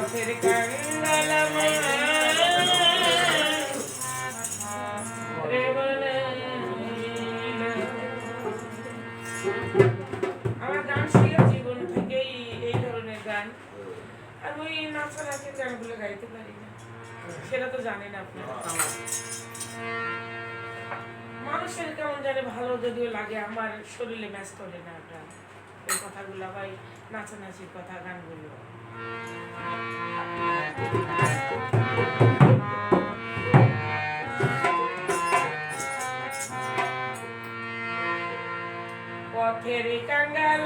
পথের কাঙ্গালামা আমার গান ছিল জীবন থেকেই এই ধরনের গান। আর ওই নাচানাচি গানগুলো গাইতে পারি না, সেটা তো জানেন আপনারা। মানুষের কেমন জানে ভালো যদিও লাগে, আমার শরীরে ম্যাচ করে না ওটা, ওই কথাগুলো বা নাচানাচির কথা গানগুলো। পথের কাঙ্গাল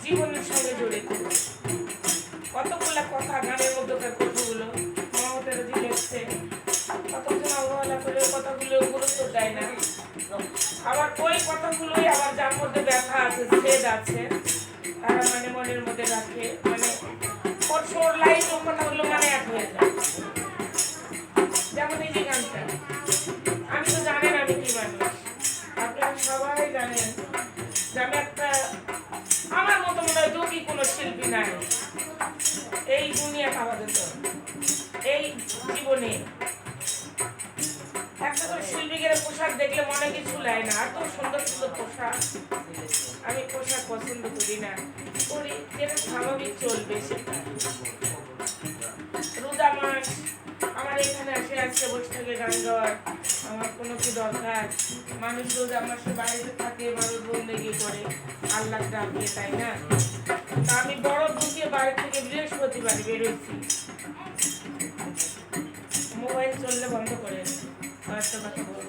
জীবনের সঙ্গে জড়িত কতগুলা কথা, গানের মধ্যকার কথাগুলো মমতারা জি লিখছে, কতজন অবহেলা করে কথাগুলো গুরুত্ব দেয় না। আবার ওই কথাগুলোই আবার যার মধ্যে ব্যথা আছে, ছেদ আছে, তারা মানে মনের মধ্যে রাখে, মানে ওর সোর লাইন ও কথাগুলো মানে এক হয়ে যায়। যেমন এই যে গানটা, আমি তো জানেন আমি কি মানুষ, আপনারা সবাই জানেন যে আমি একটা, আমার মতো মনে হয় দুঃখী কোনো শিল্পী নাই এই দুনিয়া আমাদের, তো এই জীবনে একটা করে শিল্পীদের পোশাক দেখলে মনে কিছু লাগে না, এত সুন্দর সুন্দর পোশাক। আমি পোশাক পছন্দ করি না, করি যেটা স্বাভাবিক চলবে সেটা। রোজা মাস আমার এখানে আসে আজকে বসে থেকে গান গাওয়ার আমার কোনো কি দরকার? মানুষ রোজা মাসে বাইরে থাকে, মানুষ বন্দেগী করে, আল্লাহ ডাকে, তাই না? তা আমি বড় দুঃখে বাড়ি থেকে বৃহস্পতিবার বেরোচ্ছি, মোবাইল চললে বন্ধ করে একটা কথা বলবো।